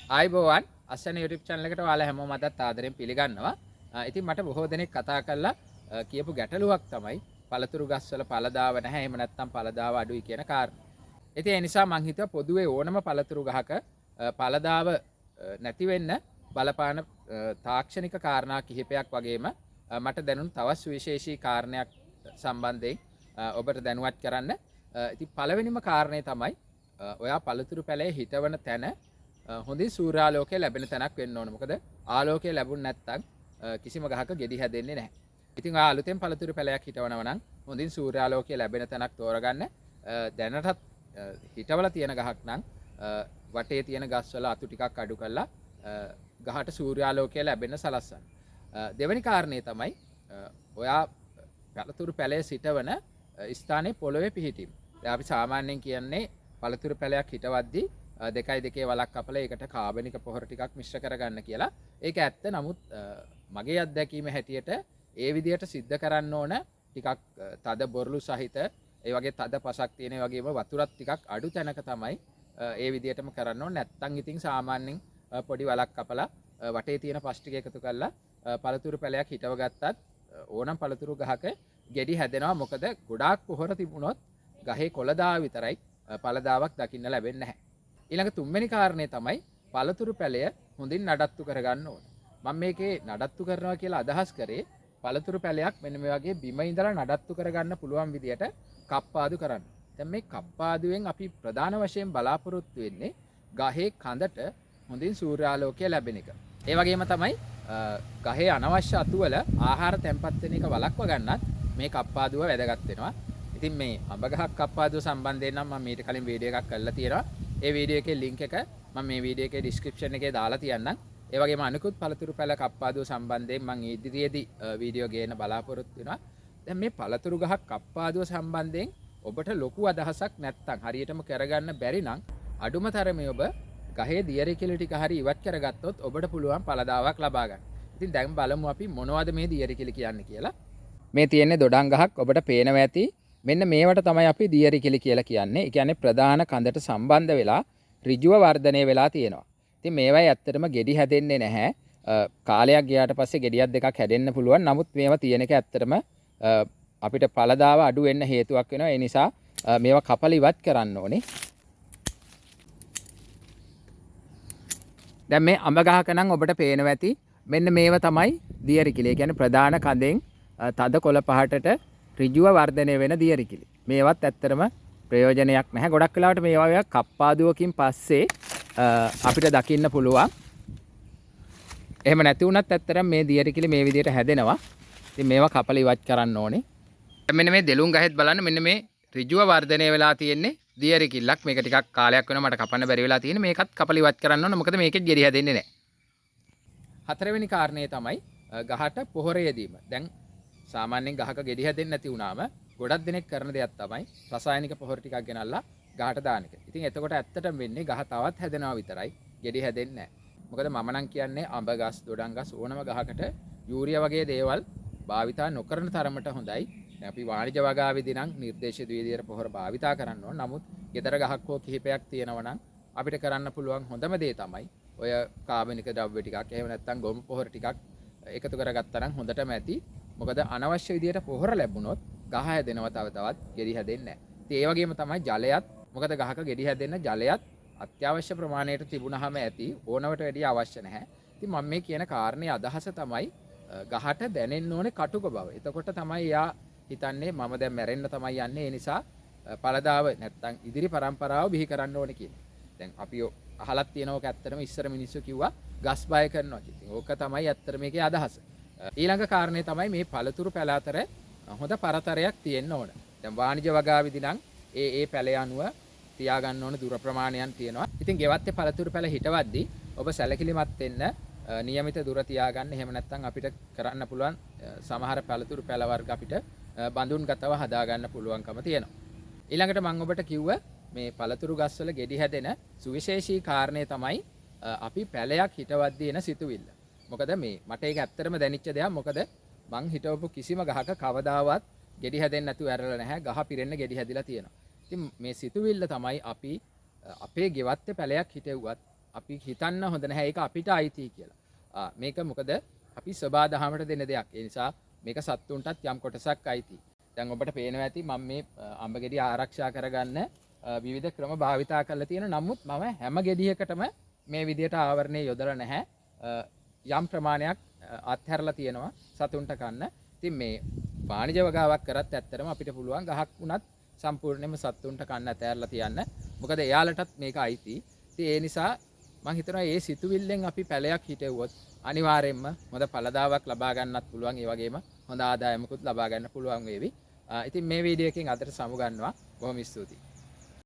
ආයිබෝවන් අස්සන YouTube channel එකට ඔයාලා හැමෝම අදත් ආදරෙන් පිළිගන්නවා. ඉතින් මට බොහෝ දෙනෙක් කතා කරලා කියපු ගැටලුවක් තමයි පළතුරු ගස්වල පළදාව නැහැ එහෙම නැත්නම් පළදාව අඩුයි කියන කාරණා. ඉතින් ඒ නිසා මං හිතුවා පොදුවේ ඕනම පළතුරු ගහක පළදාව නැති වෙන්න බලපාන තාක්ෂණික කාරණා කිහිපයක් වගේම මට දැනුණු තවත් සුවිශේෂී කාරණයක් සම්බන්ධයෙන් ඔබට දැනුවත් කරන්න. ඉතින් පළවෙනිම කාරණේ තමයි ඔයා පළතුරු පැලේ හිටවන තැන හොඳින් සූර්යාලෝකය ලැබෙන තැනක් වෙන්න ඕන. මොකද ආලෝකය ලැබුණ නැත්නම් කිසිම ගහක ගෙඩි හැදෙන්නේ නැහැ. ඉතින් ඔයා අලුතෙන් පළතුරු පැලයක් හිටවනවා නම් හොඳින් සූර්යාලෝකය ලැබෙන තැනක් තෝරගන්න. දැනටත් හිටවලා තියෙන ගහක් නම් වටේ තියෙන ගස්වල අතු ටිකක් අඩු කරලා ගහට සූර්යාලෝකය ලැබෙන්න සලස්සන්න. දෙවෙනි කාරණේ තමයි ඔයා පළතුරු පැලේ සිටවන ස්ථානයේ පොළොවේ පිහිටීම. දැන් අපි සාමාන්‍යයෙන් කියන්නේ පළතුරු පැලයක් හිටවද්දී 2.2 වලක් කපලා ඒකට කාබනික පොහොර ටිකක් මිශ්‍ර කරගන්න කියලා. ඒක ඇත්ත. නමුත් මගේ අත්දැකීම හැටියට ඒ විදිහට සිද්ධ කරන්න ඕන ටිකක් තද බොරළු සහිත ඒ වගේ තද පසක් තියෙන ඒ වගේම වතුරත් ටිකක් අඩු තැනක තමයි ඒ විදිහටම කරන්න ඕන. නැත්තම් ඉතින් සාමාන්‍යයෙන් පොඩි වලක් කපලා වටේ තියෙන පස් ටික එකතු කරලා පළතුරු පැලයක් හිටව ගත්තත් ඕනම් පළතුරු ගහක ගෙඩි හැදෙනවා. මොකද ගොඩාක් පොහොර තිබුණොත් ගහේ කොළදාව විතරයි පළදාවක් දකින්න ලැබෙන්නේ නැහැ. ඊළඟ තුන්වෙනි කාරණේ තමයි පළතුරු පැලය හොඳින් නඩත්තු කරගන්න ඕන. මම මේකේ නඩත්තු කරනවා කියලා අදහස් කරේ පළතුරු පැලයක් මෙන්න මේ වගේ බිම ඉඳලා නඩත්තු කරගන්න පුළුවන් විදියට කප්පාදු කරන්න. දැන් මේ කප්පාදුවෙන් අපි ප්‍රධාන වශයෙන් බලාපොරොත්තු වෙන්නේ ගහේ කඳට හොඳින් සූර්යාලෝකය ලැබෙන එක. ඒ වගේම තමයි ගහේ අනවශ්‍ය අතුවල ආහාර තැන්පත් වෙන එක වළක්ව ගන්නත් මේ කප්පාදුව වැදගත් වෙනවා. ඉතින් මේ අඹ ගහක් කප්පාදුව සම්බන්ධයෙන් නම් මම ඊට කලින් වීඩියෝ එකක් කරලා තියෙනවා. ඒ වීඩියෝ එකේ ලින්ක් එක මම මේ වීඩියෝ එකේ ඩිස්ක්‍රිප්ෂන් එකේ දාලා තියන්නම්. ඒ වගේම අනිකුත් පළතුරු පැල කප්පාදුව සම්බන්ධයෙන් මම ඉදිරියේදී වීඩියෝ ගේන්න බලාපොරොත්තු වෙනවා. දැන් මේ පළතුරු ගහක් කප්පාදුව සම්බන්ධයෙන් ඔබට ලොකු අදහසක් නැත්නම් හරියටම කරගන්න බැරි නම් අඩුම තරමේ ඔබ ගහේ දියරි කිලි ටික හරි ඉවත් කරගත්තොත් ඔබට පුළුවන් පළදාවක් ලබා ගන්න. ඉතින් දැන් බලමු අපි මොනවද මේ දියරි කිලි කියන්නේ කියලා. මේ තියෙන්නේ දොඩම් ගහක් ඔබට පේනවා ඇති. මෙන්න මේවට තමයි අපි දියරි කිලි කියලා කියන්නේ. ඒ කියන්නේ ප්‍රධාන කඳට සම්බන්ධ වෙලා ඍජුව වර්ධනය වෙලා තියෙනවා. ඉතින් මේවයි ඇත්තටම ගෙඩි හැදෙන්නේ නැහැ. කාලයක් ගියාට පස්සේ ගෙඩියක් දෙකක් හැදෙන්න පුළුවන්. නමුත් මේවා තියෙන එක ඇත්තටම අපිට පළදාව අඩු වෙන්න හේතුවක් වෙනවා. ඒ නිසා මේවා කපලා ඉවත් කරන්න ඕනේ. දැන් මේ අඹ ගහක නම් ඔබට පේනවා ඇති. මෙන්න මේව තමයි දියරි කිලි. ඒ කියන්නේ ප්‍රධාන කඳෙන් තද කොළ පහටට ඍජුව වර්ධනය වෙන දියරි කිලි. මේවත් ඇත්තටම ප්‍රයෝජනයක් නැහැ. ගොඩක් වෙලාවට මේවා කප්පාදුවකින් පස්සේ අපිට දකින්න පුළුවන්. එහෙම නැති වුණත් ඇත්තටම මේ දියරි කිලි මේ විදිහට හැදෙනවා. ඉතින් මේවා කපලා ඉවත් කරන්න ඕනේ. දැන් මෙන්න මේ දෙලුම් ගහෙත් බලන්න මෙන්න මේ ඍජුව වර්ධනය වෙලා තියෙන්නේ දියරි කිල්ලක්. මේක ටිකක් කාලයක් වෙනවා මට කපන්න බැරි වෙලා තියෙන්නේ. මේකත් කපලා ඉවත් කරන්න ඕනේ. මොකද මේකෙත් ගෙඩි හැදෙන්නේ නැහැ. හතරවෙනි කාරණේ තමයි ගහට පොහොර යෙදීම. දැන් සාමාන්‍යයෙන් ගහක ගෙඩි හැදෙන්නේ නැති වුණාම ගොඩක් දෙනෙක් කරන දෙයක් තමයි රසායනික පොහොර ටිකක් ගෙනල්ලා ගහට දාන එක. ඉතින් එතකොට ඇත්තටම වෙන්නේ ගහ තවත් හැදෙනවා විතරයි ගෙඩි හැදෙන්නේ නැහැ. මොකද මම නම් කියන්නේ අඹ ගස්, දොඩම් ගස් ඕනම ගහකට යූරියා වගේ දේවල් භාවිතා නොකරන තරමට හොඳයි. දැන් අපි වාණිජ වගාවේදී නම් නිර්දේශිත විදියට පොහොර භාවිතා කරන්න ඕන. නමුත් ගෙදර ගහක් හෝ කිහිපයක් තියෙනවා නම් අපිට කරන්න පුළුවන් හොඳම දේ තමයි ඔය කාබනික ද්‍රව්‍ය ටිකක් එහෙම නැත්නම් ගොම් පොහොර ටිකක් එකතු කරගත්තා නම් හොඳටම ඇති. මොකද අනවශ්‍ය විදියට පොහොර ලැබුණොත් ගහ හැදෙනවා තවත් ගෙඩි හැදෙන්නේ නැහැ. ඉතින් ඒ වගේම තමයි ජලයත්. මොකද ගහක ගෙඩි හැදෙන්න ජලයත් අත්‍යවශ්‍ය ප්‍රමාණයට තිබුණාම ඇති. ඕනවට වැඩිය අවශ්‍ය නැහැ. ඉතින් මම මේ කියන කාරණේ අදහස තමයි ගහට දැනෙන්න ඕනේ කටුක බව. එතකොට තමයි යා හිතන්නේ මම දැන් මැරෙන්න තමයි යන්නේ. ඒ නිසා පළදාව නැත්තම් ඉදිරි පරම්පරාව බිහි කරන්න ඕනේ කියන්නේ. දැන් අපි අහලත් තියෙනවා ඔක ඇත්තටම ඉස්සර මිනිස්සු කිව්වා ගස් බය කරනවා කියලා. ඉතින් ඕක තමයි ඇත්තට මේකේ අදහස. ඊළඟ කාරණේ තමයි මේ පළතුරු පැල අතර හොඳ පරතරයක් තියෙන්න ඕන. දැන් වාණිජ වගාවේදී නම් ඒ පැලේ අනුව තියාගන්න ඕන දුර ප්‍රමාණයන් තියෙනවා. ඉතින් ගෙවත්තේ පළතුරු පැල හිටවද්දී ඔබ සැලකිලිමත් වෙන්න නියමිත දුර තියාගන්න. එහෙම නැත්නම් අපිට කරන්න පුළුවන් සමහර පළතුරු පැල වර්ග අපිට බඳුන්ගතව හදාගන්න පුළුවන්කම තියෙනවා. ඊළඟට මම ඔබට කිව්ව මේ පළතුරු ගස්වල ගෙඩි හැදෙන සුවිශේෂී කාරණේ තමයි අපි පැලයක් හිටවද්දී එන සිතුවිල්ල. මොකද මේ මට ඒක ඇත්තටම දැනෙච්ච දෙයක්. මොකද මං හිටවපු කිසිම ගහක කවදාවත් ගෙඩි හැදෙන්නේ නැතුව ඇරලා නැහැ. ගහ පිරෙන්න ගෙඩි හැදිලා තියෙනවා. ඉතින් මේ සිතුවිල්ල තමයි අපි අපේ ගෙවත්තේ පැලයක් හිටෙව්වත් අපි හිතන්න හොඳ නැහැ ඒක අපිට අයිති කියලා. මේක මොකද අපි සබා දහමට දෙන දෙයක්. ඒ නිසා මේක සත්තුන්ටත් යම් කොටසක් අයිති. දැන් ඔබට පේනවා ඇති මම මේ අඹ ගෙඩිය ආරක්ෂා කරගන්න විවිධ ක්‍රම භාවිතා කරලා තියෙන. නමුත් මම හැම ගෙඩියකටම මේ විදියට ආවරණය යොදලා නැහැ. යම් ප්‍රමාණයක් අත්හැරලා තියෙනවා සතුන්ට කන්න. ඉතින් මේ වාණිජ වගාවක් කරත් ඇත්තටම අපිට පුළුවන් ගහක් වුණත් සම්පූර්ණයෙන්ම සතුන්ට කන්න ඇතෑරලා තියන්න. මොකද එයාලටත් මේක අයිති. ඉතින් ඒ නිසා මම හිතනවා මේ සිතුවිල්ලෙන් අපි පැලයක් හිටෙව්වොත් අනිවාර්යයෙන්ම හොඳ පළදාවක් ලබා ගන්නත් පුළුවන්. ඒ වගේම හොඳ ආදායමකුත් ලබා ගන්න පුළුවන් වේවි. ඉතින් මේ වීඩියෝ එකෙන් අදට සමු ගන්නවා. බොහොම ස්තුතියි.